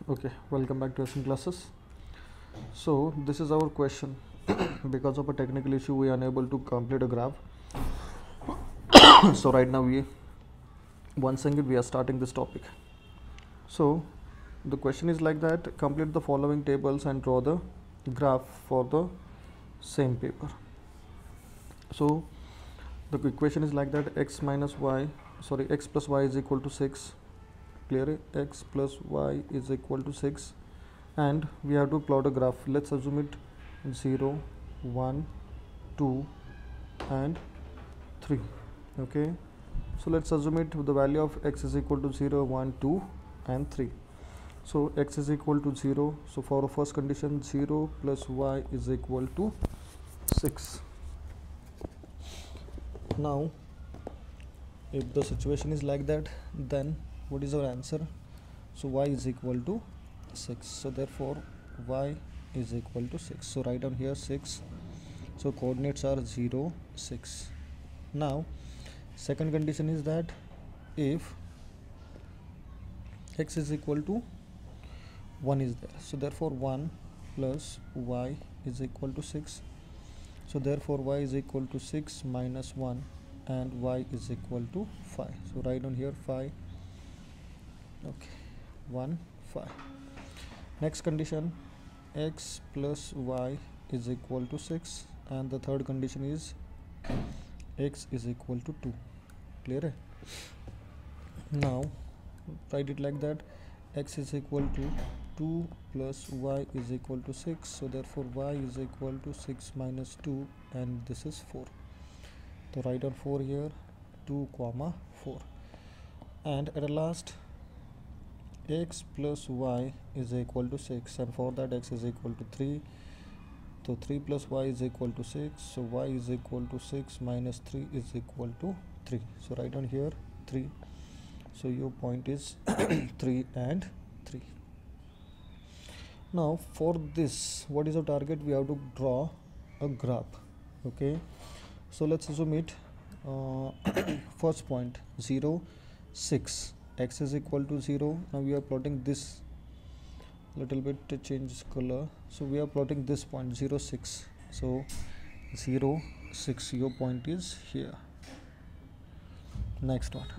Okay, welcome back to lesson classes. So this is our question. Because of a technical issue, we are unable to complete a graph. So right now we are starting this topic. So the question is like that: complete the following tables and draw the graph for the same paper. So the equation is like that: x plus y is equal to 6. Clear? X plus y is equal to 6, and we have to plot a graph. Let's assume it 0, 1, 2 and 3. Okay, so let's assume it the value of x is equal to 0, 1, 2 and 3. So x is equal to 0. So for the first condition, 0 plus y is equal to 6. Now if the situation is like that, then what is our answer? So y is equal to 6. So therefore y is equal to 6. So write down here 6. So coordinates are 0, 6. Now second condition is that if x is equal to 1 is there, so therefore 1 plus y is equal to 6. So therefore y is equal to 6 minus 1 and y is equal to 5. So write down here 5. Okay, 1, 5. Next condition, x plus y is equal to 6, and the third condition is x is equal to 2. Clear? Now write it like that: x is equal to 2 plus y is equal to 6. So therefore y is equal to 6 minus 2, and this is 4. So write down 4 here, 2 comma 4. And at last, x plus y is equal to 6, and for that x is equal to 3. So 3 plus y is equal to 6. So y is equal to 6 minus 3 is equal to 3. So write down here 3. So your point is 3 and 3. Now for this, what is our target? We have to draw a graph. Okay, so let's assume it first point 0, 6. X is equal to 0. Now we are plotting this little bit to change color. So we are plotting this point 0, 6. So 0, 6, your point is here. Next one,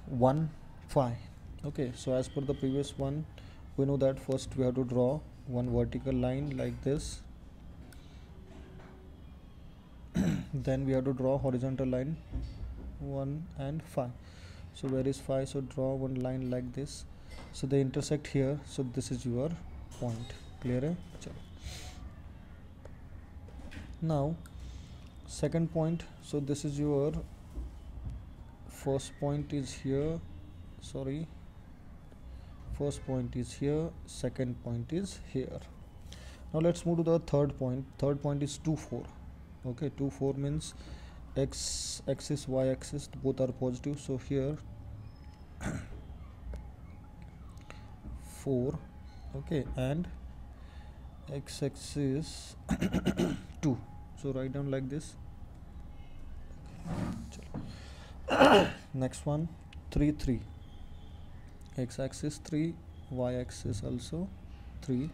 1, 5. Okay, so as per the previous one, we know that first we have to draw one vertical line like this. Then we have to draw horizontal line 1 and 5. So where is 5? So draw one line like this. So they intersect here. So this is your point. Clear? Hai? Now second point. So this is your first point is here. Sorry. First point is here. Second point is here. Now let's move to the third point. Third point is 2, 4. Okay, 2, 4 means x axis, y axis both are positive. So here 4. Okay, and x axis 2. So write down like this. Next one, 3, 3. X axis 3, y axis also 3.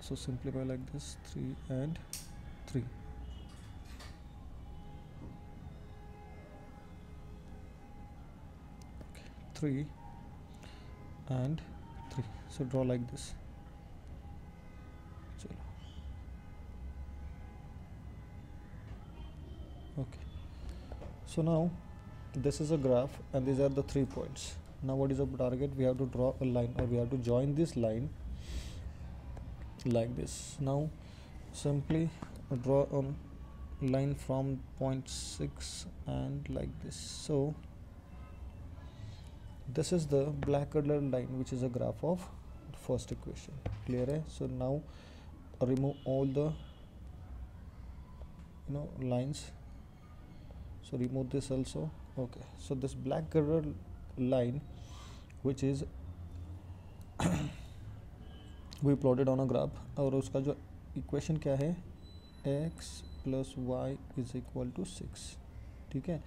So simplify like this: 3 and 3. 3 and 3. So draw like this. Okay, so now this is a graph and these are the 3 points. Now what is our target? We have to draw a line, or we have to join this line like this. Now simply draw a line from point 6 and like this. So this is the black color line, which is a graph of first equation. Clear? Hai? So now remove all the lines. So remove this also. Okay, so this black color line, which is we plotted on a graph, और उसका जो equation क्या है, x plus y is equal to 6. ठीक है,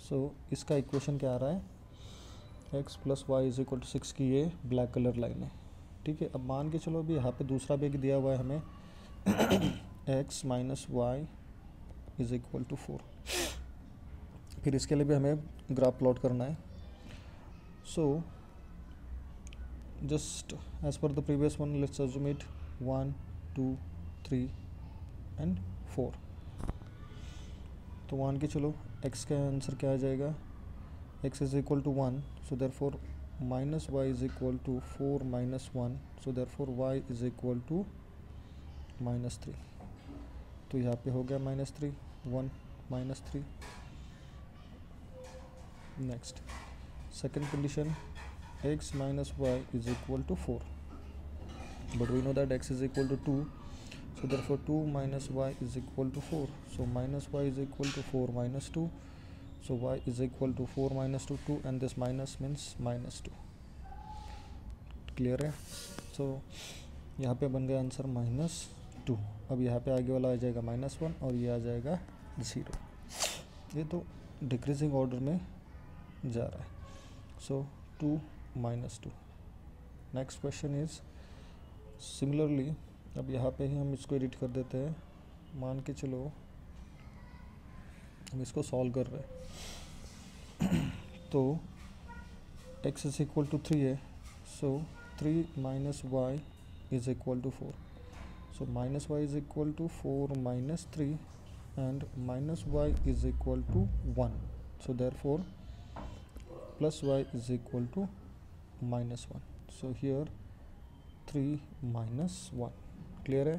सो इसका equation क्या आ रहा है, x plus y is equal to 6 की ये ब्लैक कलर लाइन है, ठीक है। अब मान के चलो अभी यहाँ पे दूसरा भी दिया हुआ है हमें x minus y is equal to 4। फिर इसके लिए भी हमें ग्राफ प्लॉट करना है। So just as per the previous one let's assume it 1 2 3 and 4। तो मान के चलो x का आंसर क्या आ जाएगा, x is equal to 1, so therefore minus y is equal to 4 minus 1, so therefore y is equal to -3। तो यहाँ पे हो गया -3, 1 -3। Next second condition, x minus y is equal to 4, but we know that x is equal to 2, so therefore 2 minus y is equal to 4, so minus y is equal to 4 minus 2, so y is equal to 4 minus 2 and this minus means -2। Clear है। सो यहाँ पे बन गया answer -2। अब यहाँ पे आगे वाला आ जाएगा -1 और ये आ जाएगा 0। ये तो डिक्रीजिंग ऑर्डर में जा रहा है। सो 2 -2। नेक्स्ट क्वेश्चन इज सिमिलरली, अब यहाँ पे ही हम इसको एडिट कर देते हैं। मान के चलो हम इसको सॉल्व कर रहे हैं तो x इज इक्वल टू 3 है, so 3 minus y is equal to 4, so minus y is equal to 4 minus 3 and minus y is equal to 1, so therefore plus y is equal to -1, so here 3 minus 1। clear है।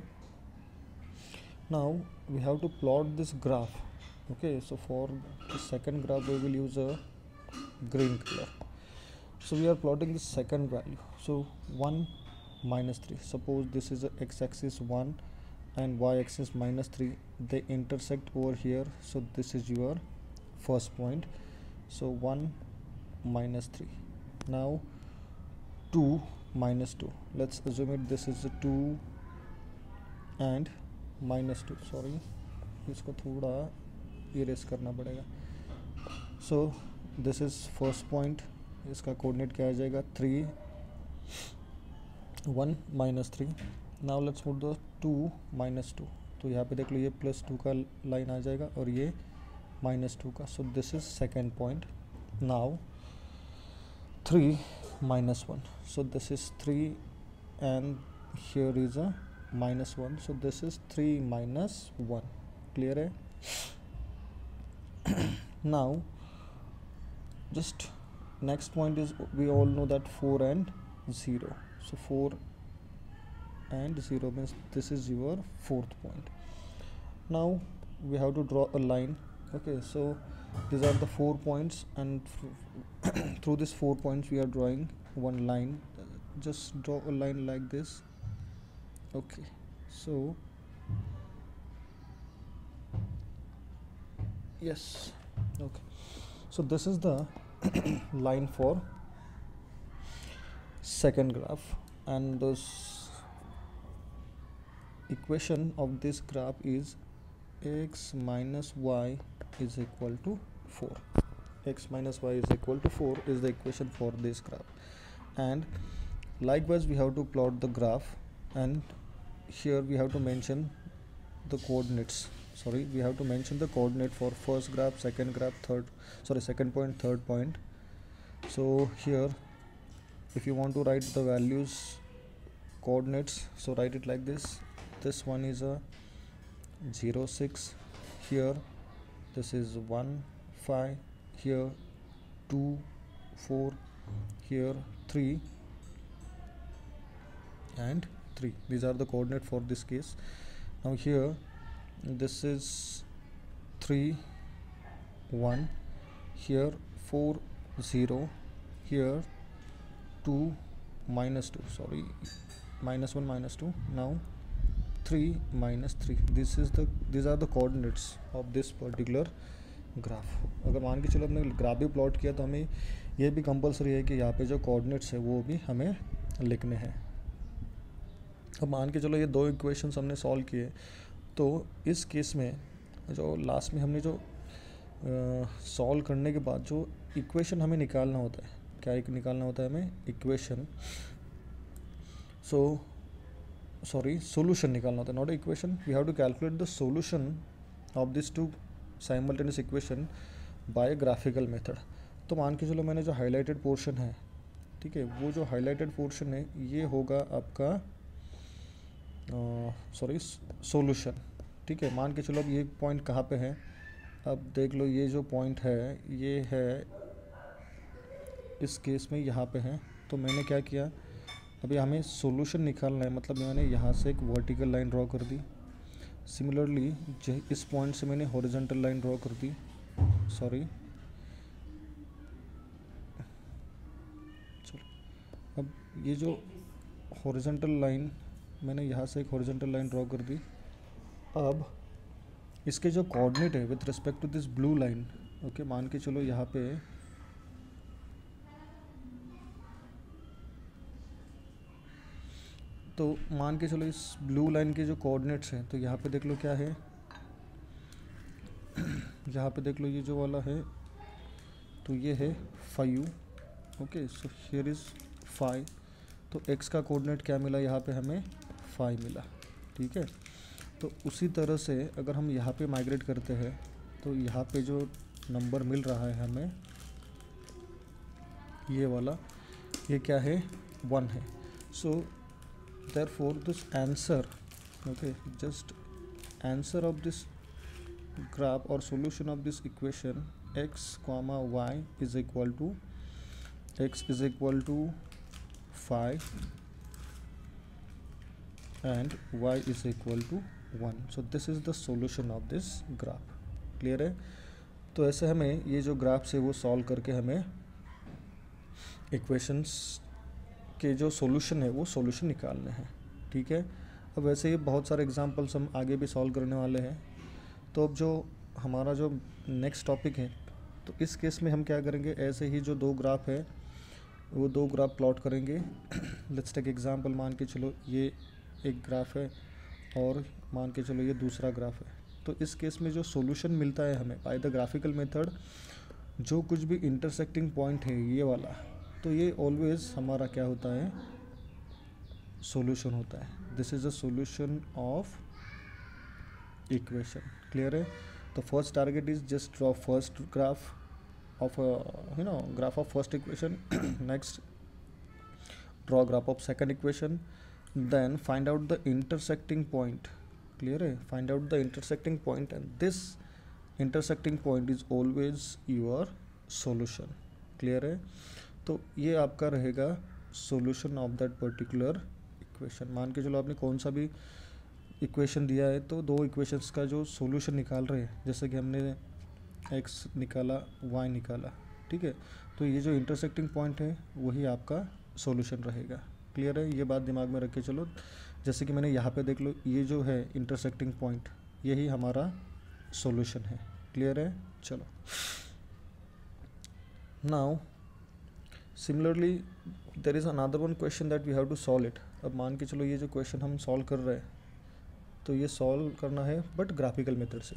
now we have to plot this graph, okay, so for the second graph we will use a green color, so we are plotting the second value, so 1 minus 3, suppose this is a x-axis 1 and y-axis -3, they intersect over here, so this is your first point, so 1 minus 3, now 2 minus 2, let's assume it this is a 2 and -2, sorry इसको थोड़ा erase करना पड़ेगा। So this is first point, इसका coordinate क्या आ जाएगा 3 1 -3। Now let's put the 2 -2, तो यहाँ पे देख लो ये +2 का लाइन आ जाएगा और ये -2 का, so this is second point. Now 3 minus 1, so this is 3 and here is a -1, so this is 3 minus 1। clear है। now just next point is we all know that 4 and 0, so 4 and 0 means this is your fourth point। now we have to draw a line, okay, so these are the 4 points and through these 4 points we are drawing one line, just draw a line like this, okay, so yes, okay, so this is the line for second graph and this equation of this graph is x minus y is equal to 4, x minus y is equal to 4 is the equation for this graph, and likewise we have to plot the graph and here we have to mention the coordinates, sorry we have to mention the coordinate for first graph, second graph, second point, third point। so here if you want to write the values coordinates, so write it like this one is a 0 6, here this is 1 5, here 2 4, here 3 and 3, these are the coordinate for this case। now here this is 3 1, here 4 0, here 2 -2, sorry -1 -2, now 3 -3, these are the coordinates of this particular graph. अगर मान के चलो हमने graph भी plot किया तो हमें ये भी कंपलसरी है कि यहाँ पे जो कोऑर्डिनेट्स है वो भी हमें लिखने हैं। अब मान के चलो ये दो इक्वेशंस हमने सॉल्व किए, तो इस केस में जो लास्ट में हमने जो सॉल्व करने के बाद जो इक्वेशन हमें निकालना होता है क्या एक निकालना होता है हमें, इक्वेशन, solution निकालना होता है, not equation. We have to calculate the solution of this two simultaneous equation by graphical method. तो मान के चलो मैंने जो हाईलाइटेड पोर्शन है, ठीक है, वो जो हाईलाइटेड पोर्शन है ये होगा आपका सॉल्यूशन. ठीक है, मान के चलो अब ये पॉइंट कहाँ पे है, अब देख लो ये जो पॉइंट है ये है इस केस में यहाँ पे है. तो मैंने क्या किया, अभी हमें सॉल्यूशन निकालना है, मतलब मैंने यहाँ से एक वर्टिकल लाइन ड्रॉ कर दी. सिमिलरली इस पॉइंट से मैंने हॉरिजॉन्टल लाइन ड्रॉ कर दी. चलो, अब ये जो हॉरिजॉन्टल लाइन मैंने यहाँ से एक हॉरिजॉन्टल लाइन ड्रॉ कर दी. अब इसके जो कोऑर्डिनेट है with respect to this blue line, okay, मान के चलो यहाँ पे तो मान के चलो इस ब्लू लाइन के जो कोऑर्डिनेट्स हैं, तो यहाँ पे देख लो क्या है, यहाँ पे देख लो ये जो वाला है, तो ये है 5u. Okay, so here is 5. तो x का कोऑर्डिनेट क्या मिला यहाँ पे हमें, 5 मिला. ठीक है, तो उसी तरह से अगर हम यहाँ पे माइग्रेट करते हैं तो यहाँ पे जो नंबर मिल रहा है हमें, ये वाला, ये क्या है, 1 है. सो therefore this answer, okay, just answer of this graph or solution of this equation x comma y is equal to, x is equal to 5 and y is equal to 1. so this is the solution of this graph. Clear है. तो ऐसे हमें ये जो graphs है वो solve करके हमें इक्वेशंस के जो सॉल्यूशन है वो सॉल्यूशन निकालने हैं. ठीक है, अब वैसे ही बहुत सारे एग्जांपल्स हम आगे भी सॉल्व करने वाले हैं. तो अब जो हमारा जो नेक्स्ट टॉपिक है, तो इस केस में हम क्या करेंगे, ऐसे ही जो दो ग्राफ है वो दो ग्राफ प्लॉट करेंगे. लेट्स टेक एग्जांपल, मान के चलो ये एक ग्राफ है और मान के चलो ये दूसरा ग्राफ है. तो इस केस में जो सॉल्यूशन मिलता है हमें बाय द ग्राफिकल मेथड, जो कुछ भी इंटरसेक्टिंग पॉइंट है ये वाला, तो ये ऑलवेज हमारा क्या होता है, सॉल्यूशन होता है. This is a solution of equation. Clear है. तो first target is just draw first graph of graph of first equation. Next draw graph of second equation, then find out the intersecting point. Clear है, find out the intersecting point and this intersecting point is always your solution. Clear है. तो ये आपका रहेगा solution of that particular equation. मान के चलो आपने कौन सा भी इक्वेशन दिया है, तो दो इक्वेशंस का जो सॉल्यूशन निकाल रहे हैं, जैसे कि हमने x निकाला, y निकाला. ठीक है, तो ये जो इंटरसेक्टिंग पॉइंट है वही आपका सॉल्यूशन रहेगा. क्लियर है, ये बात दिमाग में रख के चलो. जैसे कि मैंने यहाँ पे देख लो, ये जो है इंटरसेक्टिंग पॉइंट, यही हमारा सॉल्यूशन है. क्लियर है. चलो, now similarly there is another one question that we have to solve it. अब मान के चलो ये जो क्वेश्चन हम सॉल्व कर रहे हैं, तो ये सॉल्व करना है बट ग्राफिकल मेथड से.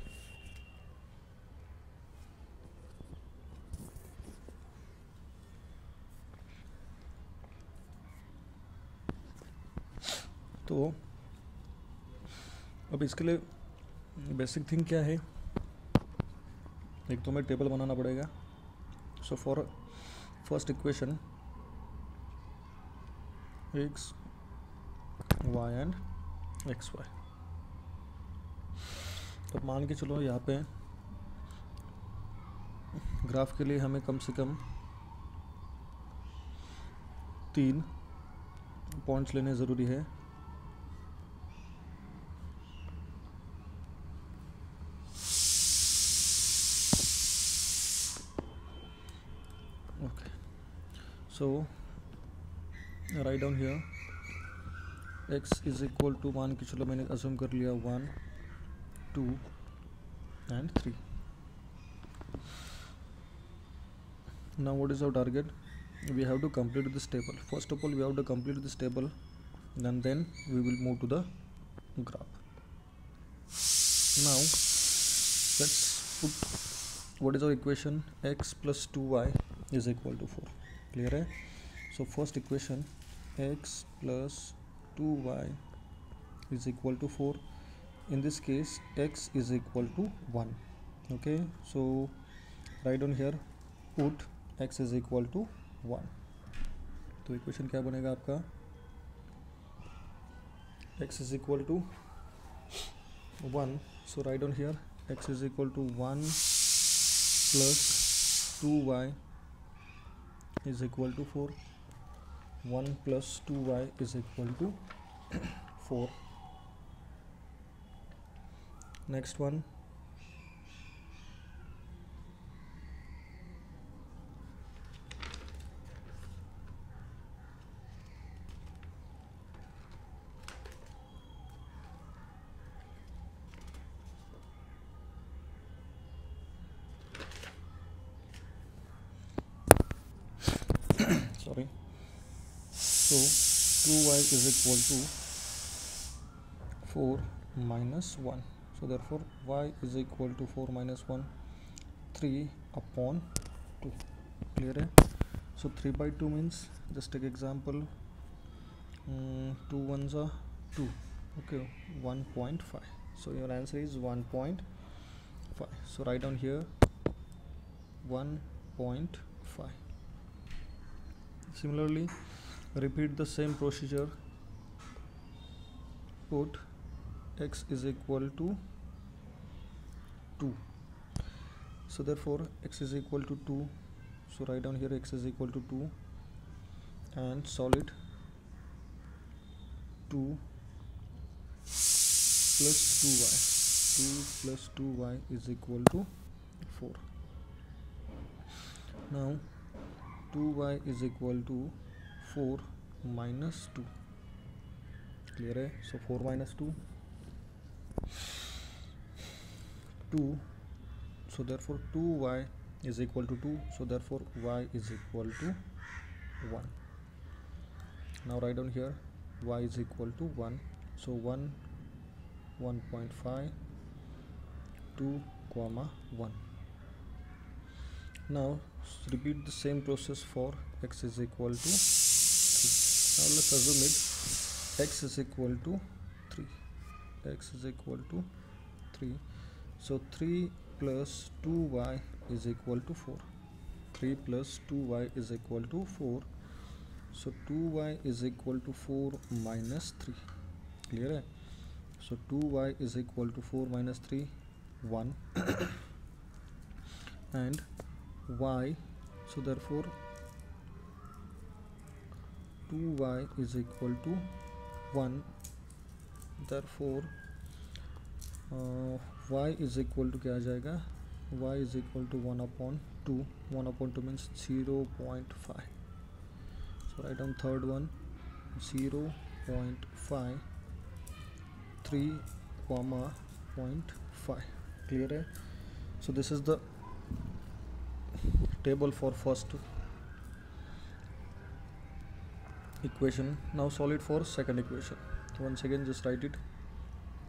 तो अब इसके लिए बेसिक थिंग क्या है, एक तो हमें टेबल बनाना पड़ेगा. So for first equation x y and x y. तो मान के चलो यहाँ पे ग्राफ के लिए हमें कम से कम 3 पॉइंट्स लेने ज़रूरी है. Okay, so write down here x is equal to, मान के चलो मैंने अज्यूम कर लिया 1 2 and 3. Now what is our target? We have to complete this table. First of all, we have to complete this table, and then we will move to the graph. Now let's put what is our equation, x plus 2y is equal to 4. Clear है? So first equation, x plus 2y is equal to 4. In this case x is equal to 1. Okay, so write down here, put x is equal to 1. तो equation क्या बनेगा आपका, x is equal to 1. So write down here, x is equal to 1 plus 2y is equal to 4. 1 plus 2y is equal to 4. Next one, sorry, so 2y is equal to 4 minus 1. So therefore y is equal to 4 minus 1, 3 upon 2. Clear है? So 3 by 2 means, just take example, 2 ones are 2. Okay, 1.5. So your answer is 1.5. So write down here 1.5. Similarly, repeat the same procedure. Put x is equal to 2. So therefore x is equal to 2. So write down here x is equal to 2 and solve it. 2 plus 2y. 2 plus 2y is equal to 4. Now 2y is equal to 4 minus 2. Clear है? So 4 minus 2, 2. So therefore 2y is equal to 2. So therefore y is equal to 1. Now write down here y is equal to 1. So 1, 1.5, 2, 1. Now repeat the same process for x is equal to 3. Now let's assume it x is equal to 3. X is equal to 3. So 3 plus 2y is equal to 4. 3 plus 2y is equal to 4. So 2y is equal to 4 minus 3. Clear है? So 2y is equal to 4 minus 3, 1. And y, so therefore 2y is equal to 1. Therefore y is equal to क्या आ जाएगा, y is equal to 1 upon 2. 1 upon 2 means 0.5. So write down third one, 0.5, 3, 0.5. Clear है? So this is the table for first equation. Now solve it for second equation. Once again just write it,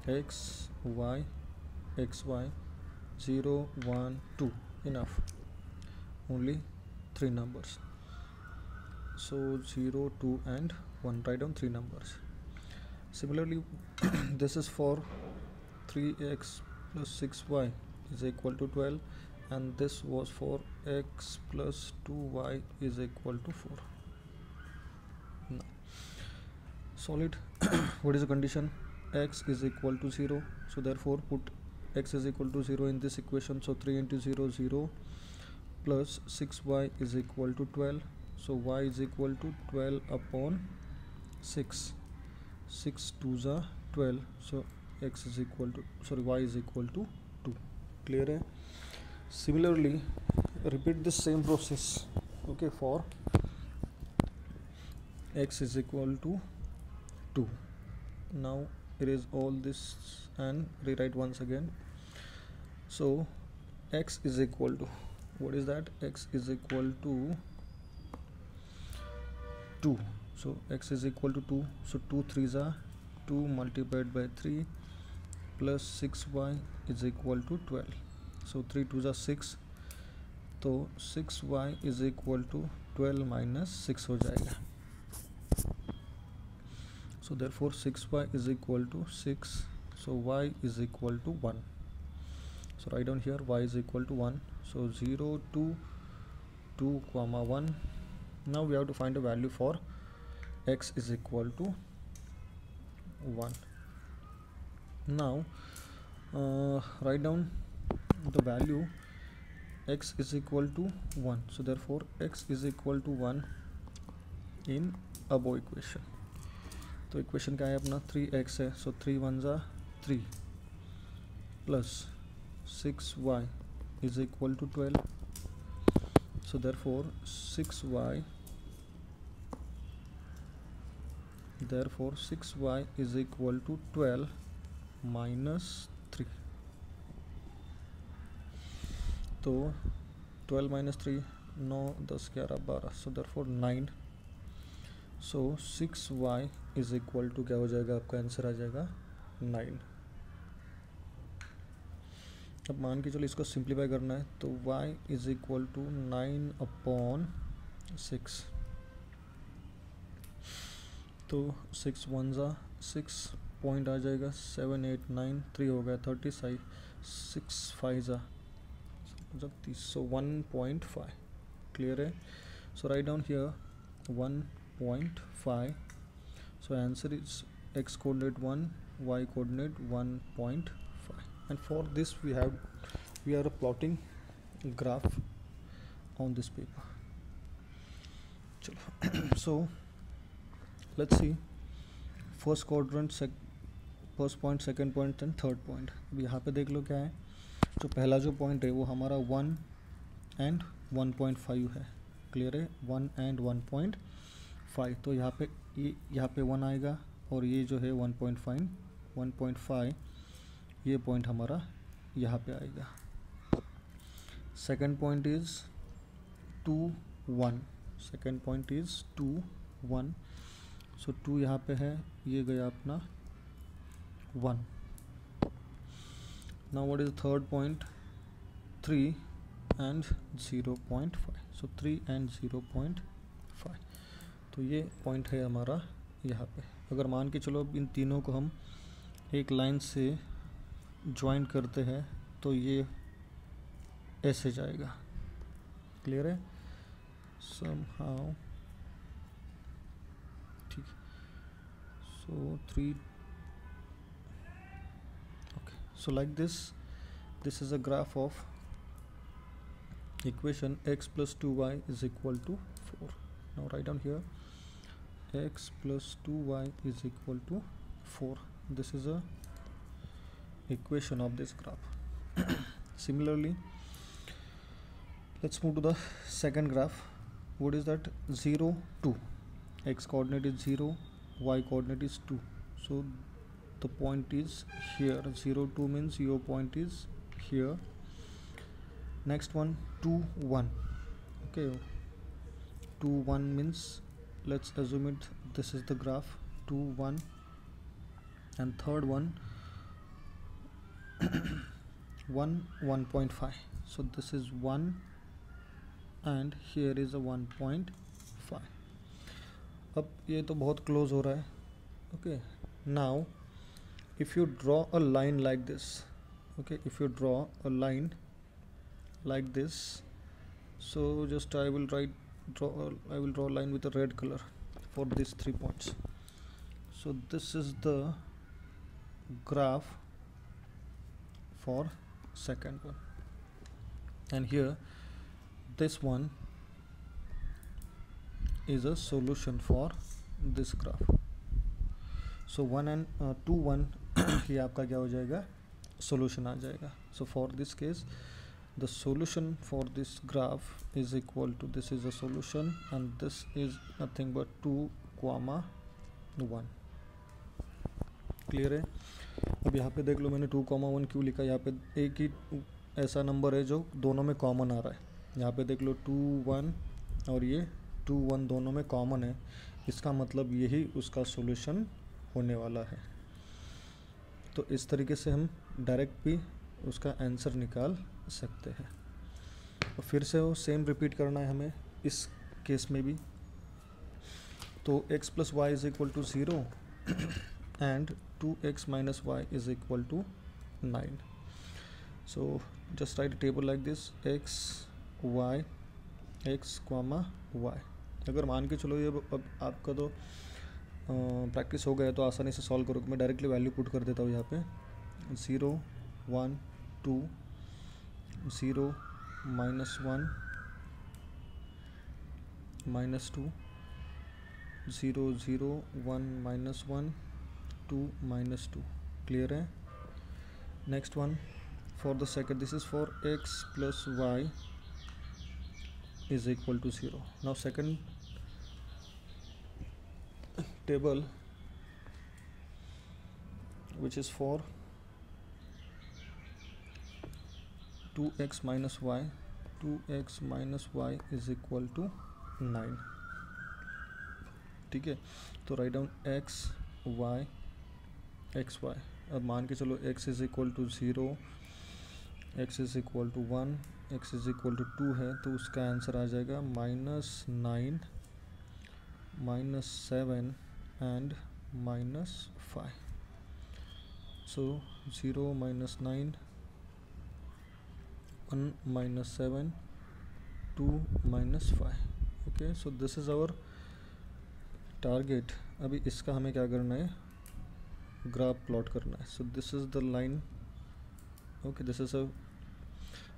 x, y, xy, 0, 1, 2. Enough. Only 3 numbers. So 0, 2 and 1. Write down 3 numbers. Similarly, this is for 3x plus 6y is equal to 12, and this was for x plus 2y is equal to 4. Now solve it. What is the condition? X is equal to 0. So therefore put x is equal to 0 in this equation. So 3 into 0, 0, plus 6y is equal to 12. So y is equal to 12 upon 6. 6 2s are 12. So x is equal to, sorry, y is equal to 2. Clear है? Similarly, repeat the same process. Okay, for x is equal to 2. Now erase all this and rewrite once again. So x is equal to, what is that? X is equal to 2. So x is equal to 2. So 2 3s are 2 multiplied by 3 plus 6y is equal to 12. So 3 2s are 6. तो 6y is equal to 12 minus 6 हो जाएगा. So therefore 6y is equal to 6. So y is equal to 1. So write down here y is equal to 1. So 0, 2, 2, comma 1. Now we have to find a value for x is equal to 1. Now write down the value x is equal to 1. So therefore x is equal to 1 in above equation. तो equation क्या है अपना 3x है. So 3 1 जा 3 plus 6y is equal to 12. So therefore 6y is equal to 12 minus 3. तो 12 minus 3 9 10 11 12. So therefore 9. So 6y is equal to क्या हो जाएगा, आपका आंसर आ जाएगा 9. अब मान के चलो इसको सिंप्लीफाई करना है तो y इज इक्वल टू 9/6. तो 6 1 जा 6 पॉइंट आ जाएगा 7 8 9 3 हो गया 36 6 5 जा 30. सो 1.5. क्लियर है. So write down here 1.5. So answer is x coordinate 1, y coordinate 1.5. And for this we are plotting graph on this paper. चलो so let's see first quadrant, first point, second point and third point. अब यहाँ पे देख लो क्या है. जो पहला जो पॉइंट है वो हमारा 1 and 1.5 है. क्लियर है. 1 and 1.5. तो यहाँ पे 1 आएगा और ये जो है 1.5 ये पॉइंट हमारा यहाँ पे आएगा. Second point is 2 1. Second point is 2 1. सो 2 यहाँ पे है, ये गया अपना 1. Now what is third point 3 and 0.5. So 3 and 0.5. तो ये पॉइंट है हमारा यहाँ पे. अगर मान के चलो अब इन तीनों को हम एक लाइन से ज्वाइन करते हैं तो ये ऐसे जाएगा. क्लियर है. somehow ठीक. so 3 okay. So like this is a graph of equation x plus 2y is equal to 4. Now write down here x plus 2y is equal to 4. This is a equation of this graph. Similarly, let's move to the second graph. What is that? 0 2. X coordinate is 0, y coordinate is 2. So the point is here. 0 2 means your point is here. Next one 2 1. Okay, 2 1 means, let's assume it this is the graph 2 1. And third one 1 1.5. so this is 1 and here is a 1.5. अब ये तो बहुत close हो रहा है. okay, now if you draw a line like this, okay, if you draw a line like this, so just I will draw a line with a red color for these 3 points. So this is the graph for second one, and here this one is a solution for this graph. So 1 and 2 1 ये आपका क्या हो जाएगा, solution आ जाएगा. So for this case the solution for this graph is equal to, this is a solution and this is nothing but 2, 1. Clear है. अब यहाँ पे देख लो मैंने 2, 1 क्यों लिखा. यहाँ पे एक ही ऐसा नंबर है जो दोनों में कॉमन आ रहा है. यहाँ पे देख लो 2 1 और ये 2 1 दोनों में कॉमन है. इसका मतलब यही उसका सॉल्यूशन होने वाला है. तो इस तरीके से हम डायरेक्ट भी उसका आंसर निकाल सकते हैं. और फिर से वो सेम रिपीट करना है हमें इस केस में भी। तो x plus y is equal to 0 and 2x minus y is equal to 9. So just write a table like this, x y x comma y. अगर मान के चलो ये अब आपका तो प्रैक्टिस हो गया तो आसानी से सॉल्व करो। मैं डायरेक्टली वैल्यू पुट कर देता हूँ यहाँ पे 0 1 2 0 minus 1 minus 2 0 0 1 minus 1 2 minus 2. Clear है? Next one for the second, this is for x plus y is equal to 0. Now second table, which is for 2x minus y, 2x minus y is equal to 9. ठीक है, तो write down x y x y. अब मान के चलो x is equal to 0, x is equal to 1, x is equal to 2 है, तो उसका आंसर आ जाएगा -9 -7 एंड -5. सो 0 -9 1 -7 2 -5. Okay, so this is our target. अभी इसका हमें क्या करना है, ग्राफ प्लॉट करना है. सो this is the line. Okay, this is a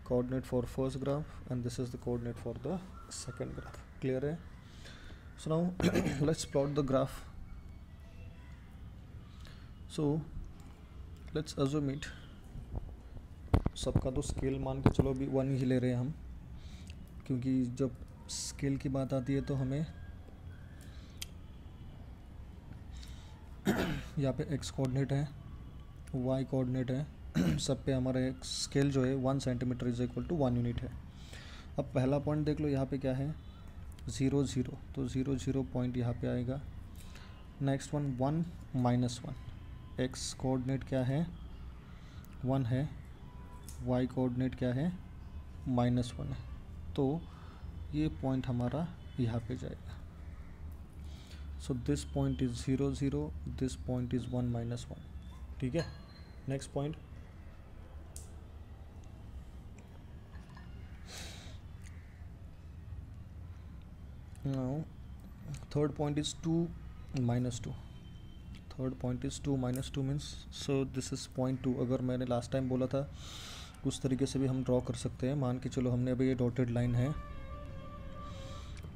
coordinate for first graph and this is the coordinate for the second graph. Clear है? So now let's plot the graph. So let's assume it. सबका तो scale मान के चलो अभी 1 ही ले रहे हैं हम, क्योंकि जब स्केल की बात आती है तो हमें यहाँ पे x कोऑर्डिनेट है, y कोऑर्डिनेट है, सब पे हमारा एक स्केल जो है 1 centimetre is equal to 1 unit है. अब पहला पॉइंट देख लो, यहाँ पे क्या है 0 0, तो 0 0 पॉइंट यहाँ पे आएगा. नेक्स्ट वन 1 -1, x कोऑर्डिनेट क्या है 1 है, y कोऑर्डिनेट क्या है -1 है, तो ये पॉइंट हमारा यहाँ पे जाएगा. So this point is 0 0, this point is 1 -1. ठीक है, next point now third point is 2 -2. third point is 2 -2 means so this is point 2. अगर मैंने लास्ट टाइम बोला था उस तरीके से भी हम ड्रॉ कर सकते हैं. मान के चलो हमने अभी ये डॉटेड लाइन है,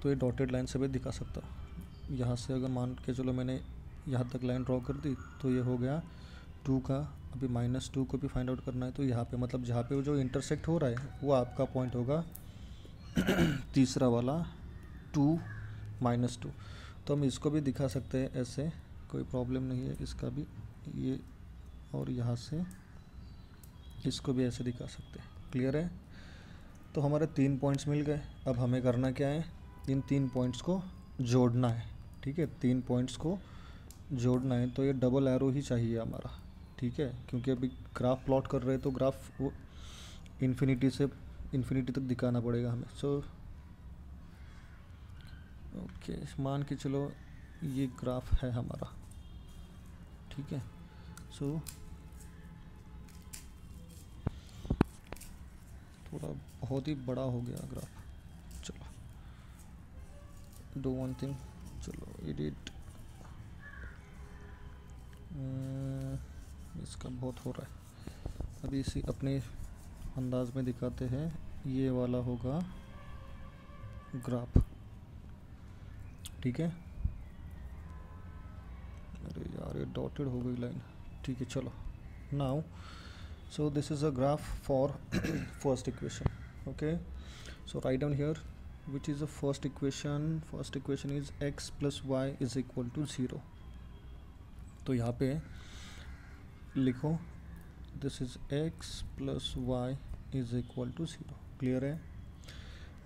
तो ये डॉटेड लाइन से भी दिखा सकता हूँ. यहाँ से अगर मान के चलो मैंने यहाँ तक लाइन ड्रॉ कर दी, तो ये हो गया 2 का. अभी -2 को भी फाइंड आउट करना है, तो यहाँ पे मतलब जहाँ पे वो जो इंटरसेक्ट हो रहा है वो आपका पॉइंट होगा तीसरा वाला 2 -2. तो हम इसको भी दिखा सकते हैं ऐसे, कोई प्रॉब्लम नहीं है इसका भी. ये और यहाँ से इसको भी ऐसे दिखा सकते हैं. क्लियर है? तो हमारे 3 पॉइंट्स मिल गए. अब हमें करना क्या है, इन 3 पॉइंट्स को जोड़ना है. ठीक है, 3 पॉइंट्स को जोड़ना है, तो ये डबल एरो ही चाहिए हमारा. ठीक है, क्योंकि अभी ग्राफ प्लॉट कर रहे हैं तो ग्राफ वो इन्फिनिटी से इन्फिनिटी तक दिखाना पड़ेगा हमें. सो ओके, मान के चलो ये ग्राफ है हमारा. ठीक है, सो थोड़ा बहुत ही बड़ा हो गया ग्राफ. चलो डू वन थिंग, चलो एडिट. इसका बहुत हो रहा है. अभी इसी अपने अंदाज में दिखाते हैं. ये वाला होगा ग्राफ. ठीक है, अरे यार ये डॉटेड हो गई लाइन. ठीक है, चलो now so this is a graph for first equation. Okay, so write down here which is the first equation. First equation is x plus y is equal to 0. तो यहाँ पे लिखो this is x plus y is equal to 0. Clear है?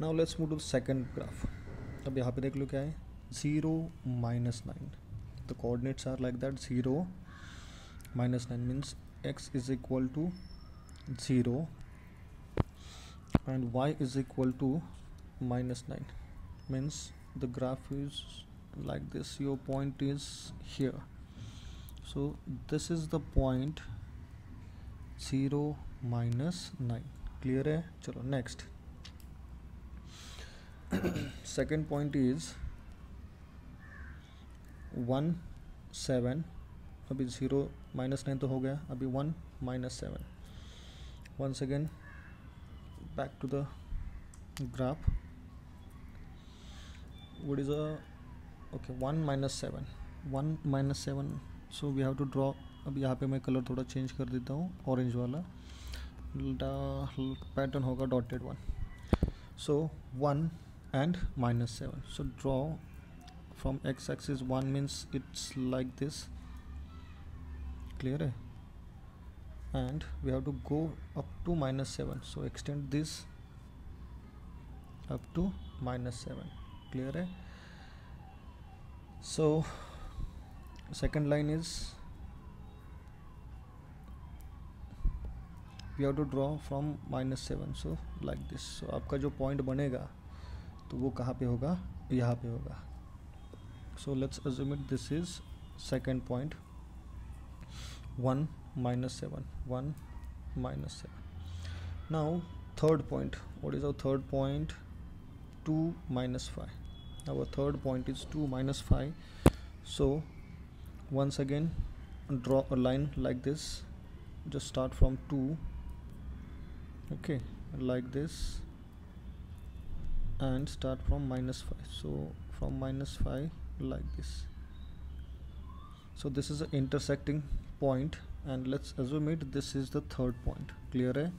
now let's move to the second graph. अब यहाँ पे देख लो क्या है 0 -9. the coordinates are like that. 0 -9 means x is equal to 0 and y is equal to -9, means the graph is like this. Your point is here, so this is the point 0 -9. Clear है? चलो next. Second point is 1 7. अभी 0 -9 तो हो गया, अभी 1 -7. Once again back to the graph. What is a okay 1 -7, 1 -7. So we have to draw. अब यहाँ पे मैं कलर थोड़ा चेंज कर देता हूँ, ऑरेंज वाला पैटर्न होगा dotted one. So 1 and -7. So draw from x-axis 1 means it's like this. Clear है? And we have to go up to -7. So extend this up to -7. Clear है? So second line is we have to draw from -7. So like this. So आपका जो point बनेगा तो वो कहाँ पे होगा? यहाँ पे होगा. So let's assume it this is second point. 1 -7, 1 -7. Now third point. What is our third point? 2 -5. Our third point is 2 -5. So once again draw a line like this. Just start from 2, okay, like this, and start from -5. So from -5 like this. So this is an intersecting point, and let's assume it this is the third point. Clear है?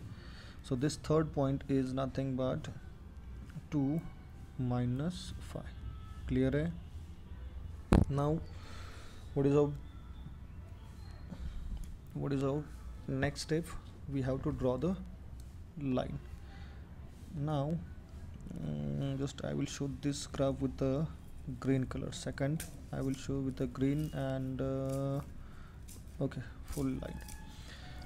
So this third point is nothing but 2 -5. Clear है? Now what is our next step? We have to draw the line. Now just I will show this graph with the green color. Second I will show with the green and okay, full line.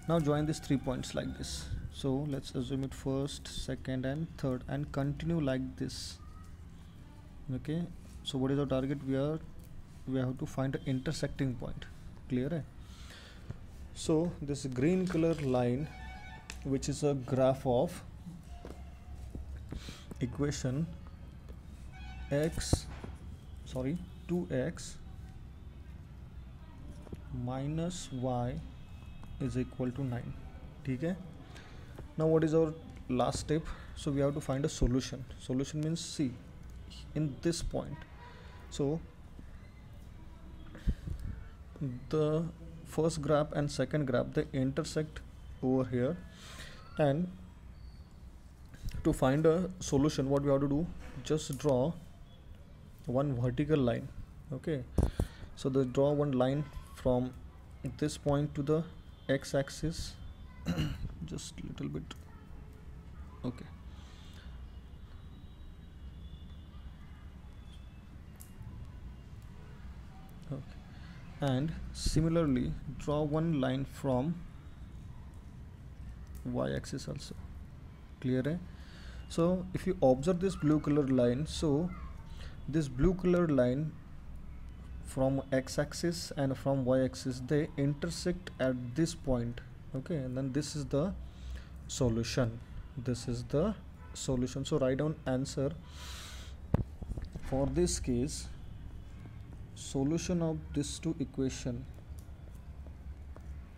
Now join these 3 points like this. So let's assume it first, second and third, and continue like this. Okay, so what is our target? We have to find an intersecting point. Clear है? So this green color line, which is a graph of equation 2x minus y is equal to 9. ठीक है? Now what is our last step? So we have to find a solution. Solution means see in this point. So the first graph and second graph, they intersect over here, and to find a solution what we have to do, just draw one vertical line. Okay, so they draw one line from this point to the x-axis. Just little bit. Okay, and similarly draw one line from y-axis also. Clear है? So if you observe this blue color line, so this blue color line from x-axis and from y-axis, they intersect at this point. Okay, and then this is the solution. This is the solution. So write down answer for this case. Solution of this two equation,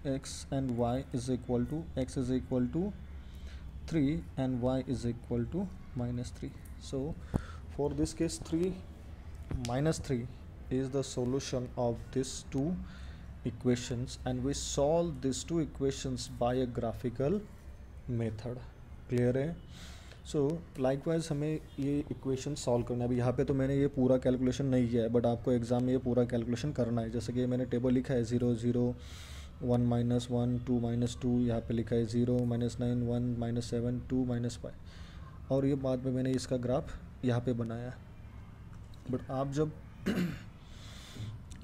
x and y is equal to, x is equal to 3 and y is equal to -3. So for this case 3 -3 is the solution of these two equations, and we solve these two equations by a graphical method. Clear है? सो likewise हमें ये equation solve करना है. अभी यहाँ पे तो मैंने ये पूरा कैलकुलेशन नहीं किया है, बट आपको एग्जाम में ये पूरा कैलकुलेशन करना है. जैसे कि मैंने टेबल लिखा है 0 0 1 -1 2 -2, यहाँ पे लिखा है 0 -9 1 -7 2 -5, और ये बाद में मैंने इसका ग्राफ यहाँ पे बनाया. बट आप जब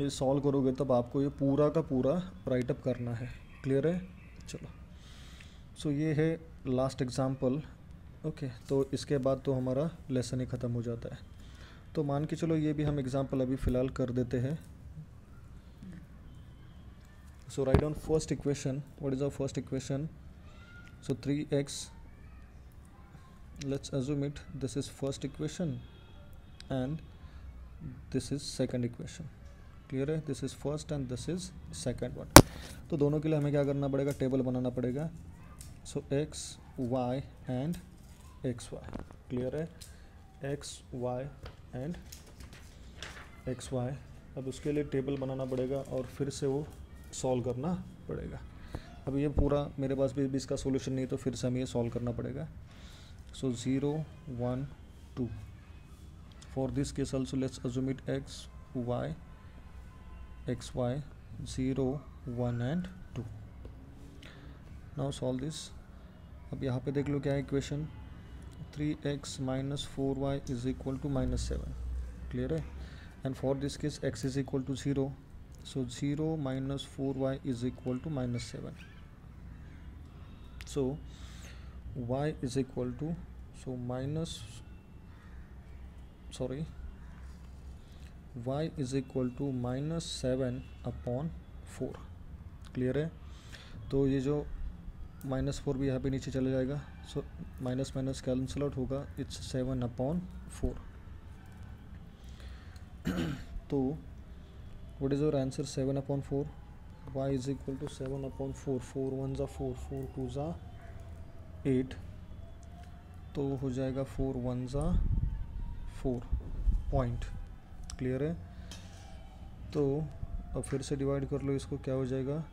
ये सॉल्व करोगे तब आपको ये पूरा का पूरा राइटअप करना है. क्लियर है? चलो, सो ये है लास्ट एग्जाम्पल. ओके, तो इसके बाद तो हमारा लेसन ही ख़त्म हो जाता है। तो मान के चलो ये भी हम एग्जांपल अभी फ़िलहाल कर देते हैं। So write down first equation. What is our first equation? So 3x, let's assume it, this is first equation and this is second equation. Clear है? This is first and this is second one. तो दोनों के लिए हमें क्या करना पड़ेगा? Table बनाना पड़ेगा. So x y and x y. Clear है? X y and x y. अब उसके लिए टेबल बनाना पड़ेगा और फिर से वो सॉल्व करना पड़ेगा. अब ये पूरा मेरे पास भी इसका सोल्यूशन नहीं, तो फिर से हमें ये सॉल्व करना पड़ेगा. So 0 1 2. For this case also let's assume it x y x y 0 1 and 2. Now solve this. अब यहाँ पे देख लो क्या है equation. 3x minus 4y is equal to -7. Clear है? And for this case x is equal to 0. So 0 minus 4y is equal to -7. So y is equal to, so minus, sorry, y is equal to -7 upon 4. Clear है? तो ये जो -4 भी यहाँ पे नीचे चले जाएगा. So minus minus cancel out होगा. It's 7 upon 4. तो what is your answer? 7 upon 4. y is equal to 7 upon 4. 4 1 ज़ा 4, 4 2 ज़ा 8. तो हो जाएगा 4 1 ज़ा 4 पॉइंट. क्लियर है? तो अब फिर से डिवाइड कर लो इसको, क्या हो जाएगा?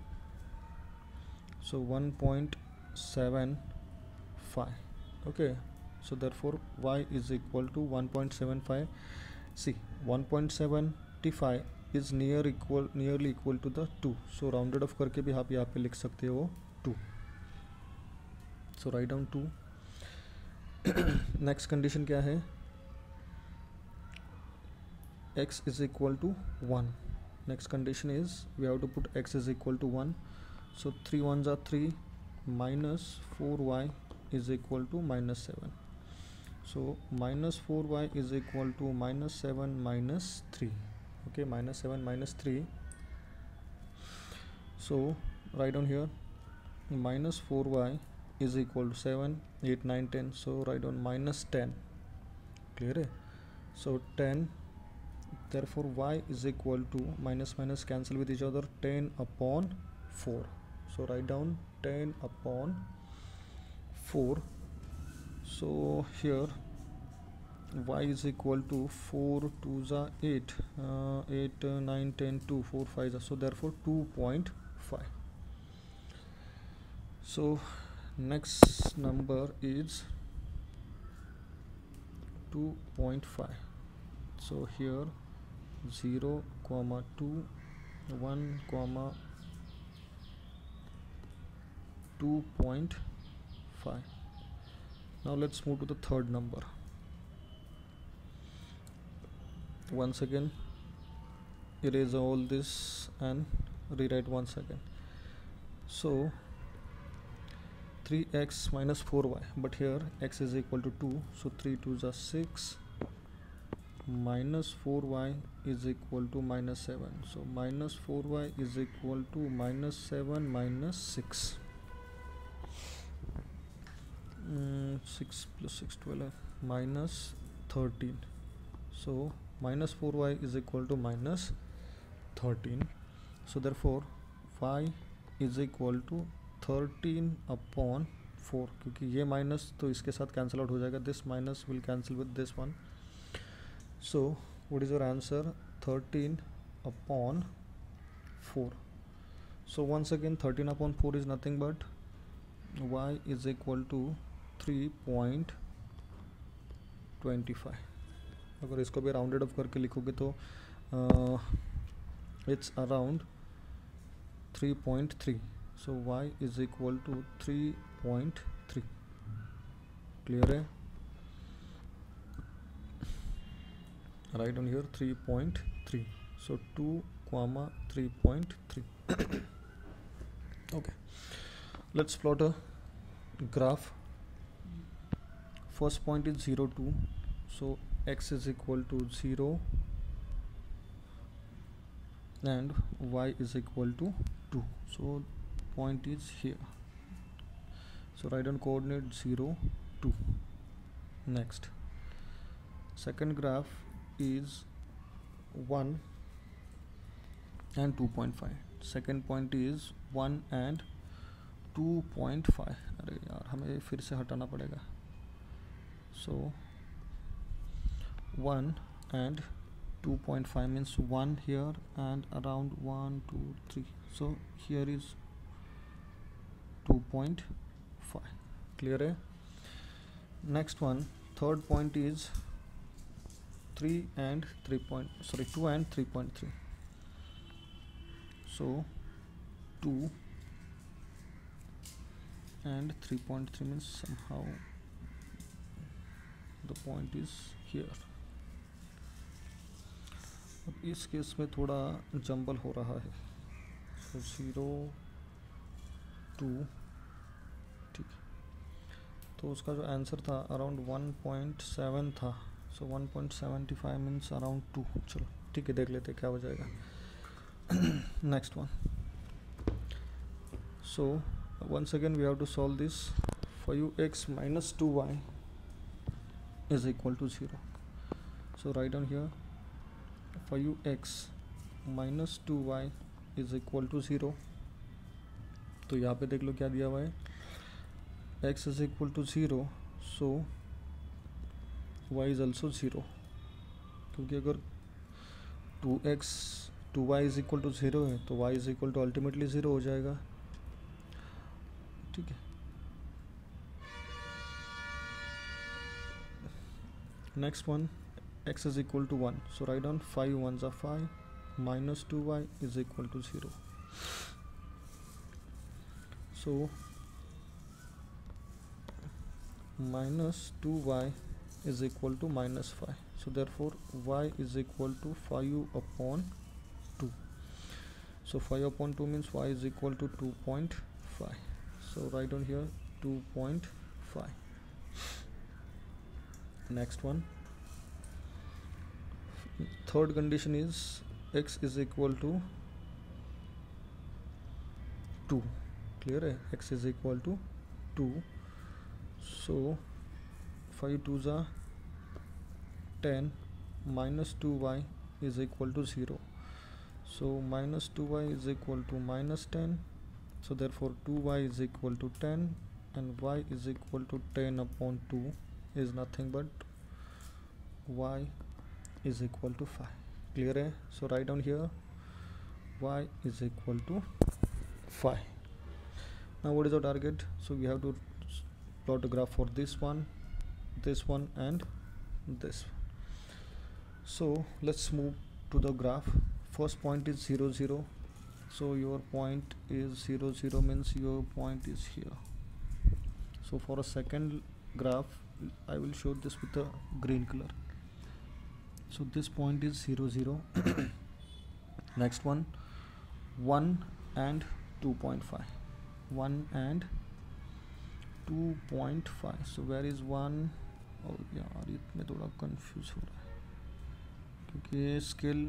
So 1.75. Okay, so therefore y is equal to 1.75. See 1.75 is nearly equal to the 2. So rounded off करके भी आप यहाँ पे लिख सकते हो 2. So write down 2. Next condition क्या है? x is equal to 1. Next condition is we have to put x is equal to 1. So 3 1s are 3 minus 4y is equal to -7. So minus 4y is equal to -7 minus 3. Okay, -7 minus 3. So write down here minus 4y is equal to 7 8 9 10. So write down -10. Clear है? So 10. Therefore y is equal to minus minus cancel with each other, 10 upon 4. So write down 10 upon 4. So here y is equal to 4 2 za 8 8 9 10 2 4 5 za. So therefore 2.5. So next number is 2.5. So here 0, 2, 1, 2.5. Now let's move to the third number. Once again erase all this and rewrite once again. So 3x minus 4y, but here x is equal to 2. So 3 2s are 6. Minus 4y is equal to -7. So minus 4y is equal to -7 minus 6. 6 plus 6 12 minus 13. So minus 4y is equal to minus 13. So therefore y is equal to 13 upon 4. क्योंकि ये minus तो इसके साथ cancel out हो जाएगा. This minus will cancel with this one. So what is your answer? 13 upon 4. So once again 13 upon 4 is nothing but y is equal to 3.25. अगर इसको भी राउंडेड ऑफ करके लिखोगे तो it's around 3.3. So y is equal to 3.3. Clear है? Write down here 3.3. So 2, 3.3. Okay, let's plot a graph first point is 0 2, so x is equal to 0 and y is equal to 2, so point is here. So write down coordinate 0 2. Next, second graph is 1 and 2.5. second point is 1 and 2.5. अरे यार हमें फिर से हटाना पड़ेगा. So 1 and 2.5 means 1 here and around 1 2 3, so here is 2.5. clear है. Next one, third point is 2 and 3.3. so 2 and 3.3 means somehow the point is here. अब इस केस में थोड़ा जंबल हो रहा है. so 0 2, ठीक है. तो उसका जो आंसर था अराउंड 1.7 था. so 1.75 means around 2. चलो ठीक है, देख लेते क्या हो जाएगा. Next one. so once again we have to solve this. 5x minus 2y is equal to 0. so write down here 5x minus 2y is equal to 0. तो यहाँ पे देख लो क्या दिया हुआ है. x is equal to 0, so y is also 0. क्योंकि अगर 2y is equal to 0 है तो y is equal to ultimately 0 हो जाएगा. ठीक है. Next one, x is equal to 1, so write down 5 1s are 5 minus 2y is equal to 0. so minus 2y is equal to minus 5, so therefore y is equal to 5 upon 2. so 5 upon 2 means y is equal to 2.5. so write down here 2.5. next one, third condition is x is equal to 2. clear है. x is equal to 2, so 5 2s are 10 minus 2y is equal to 0. so minus 2y is equal to minus 10, so therefore 2y is equal to 10 and y is equal to 10 upon 2 is nothing but y is equal to 5. clear है. so write down here y is equal to 5. now what is our target? so we have to plot a graph for this one and this one. so let's move to the graph. first point is 0 0, so your point is 0 0 means your point is here. so for a second graph I will show this with a green color. so this point is 0 0. next one, 1 and 2.5. 1 and 2.5. so where is 1? oh यार इसमें थोड़ा confuse हो रहा है क्योंकि scale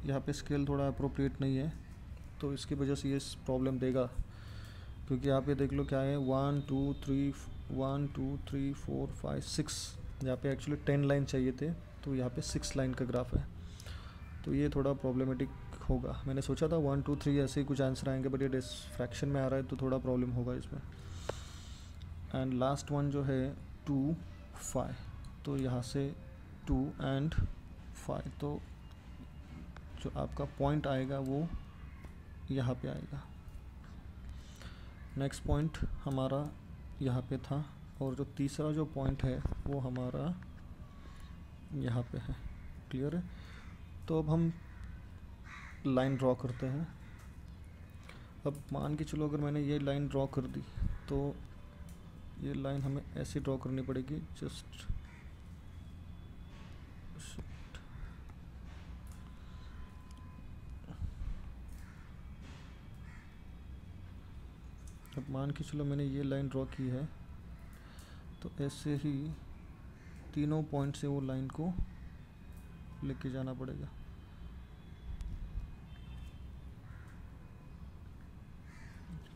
यहाँ पे scale थोड़ा अप्रोप्रिएट नहीं है, तो इसकी वजह से ये प्रॉब्लम देगा. क्योंकि यहाँ पे देख लो क्या है 1 2 3 1 2 3 4 5 6. यहाँ पे एक्चुअली 10 लाइन चाहिए थे, तो यहाँ पे 6 लाइन का ग्राफ है, तो ये थोड़ा प्रॉब्लमेटिक होगा. मैंने सोचा था 1 2 3 ऐसे ही कुछ आंसर आएंगे, बट ये फ्रैक्शन में आ रहा है तो थोड़ा प्रॉब्लम होगा इसमें. एंड लास्ट वन जो है 2 5, तो यहाँ से 2 and 5, तो जो आपका पॉइंट आएगा वो यहाँ पे आएगा. नेक्स्ट पॉइंट हमारा यहाँ पे था, और जो तीसरा जो पॉइंट है वो हमारा यहाँ पे है. क्लियर है. तो अब हम लाइन ड्रॉ करते हैं. अब मान के चलो अगर मैंने ये लाइन ड्रॉ कर दी, तो ये लाइन हमें ऐसे ड्रॉ करनी पड़ेगी. जस्ट अब मान के चलो मैंने ये लाइन ड्रॉ की है, तो ऐसे ही तीनों पॉइंट से वो लाइन को लेके जाना पड़ेगा।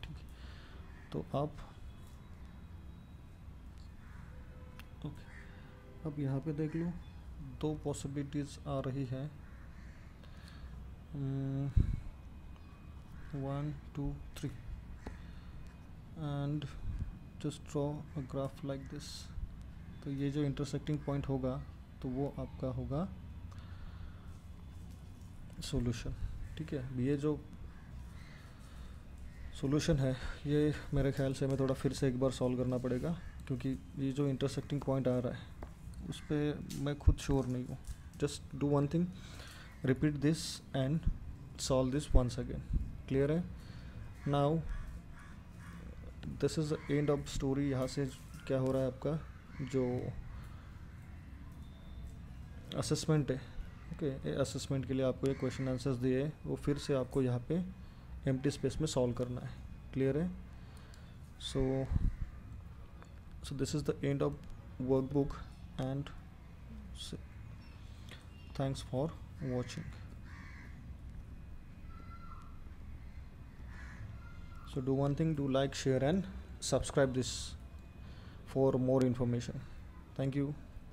ठीक है, तो आप ओके, अब यहाँ पे देख लो, दो पॉसिबिलिटीज़ आ रही है, 1 2 3 and just draw a graph like this. तो ये जो इंटरसेक्टिंग पॉइंट होगा तो वो आपका होगा सॉल्यूशन। ठीक है, ये जो सॉल्यूशन है ये मेरे ख्याल से हमें थोड़ा फिर से एक बार सॉल्व करना पड़ेगा, क्योंकि ये जो इंटरसेक्टिंग पॉइंट आ रहा है उस पर मैं खुद श्योर नहीं हूँ। Just do one thing, repeat this and solve this once again. Clear है? Now this is the end of story. यहाँ से क्या हो रहा है, आपका जो असेसमेंट है, ओके, असेसमेंट के लिए आपको ये क्वेश्चन आंसर्स दिए हैं, वो फिर से आपको यहाँ पे एम्प्टी स्पेस में सॉल्व करना है। क्लियर है? so this is the end of workbook, and thanks for watching. So do one thing, do like, share and subscribe this for more information. Thank you.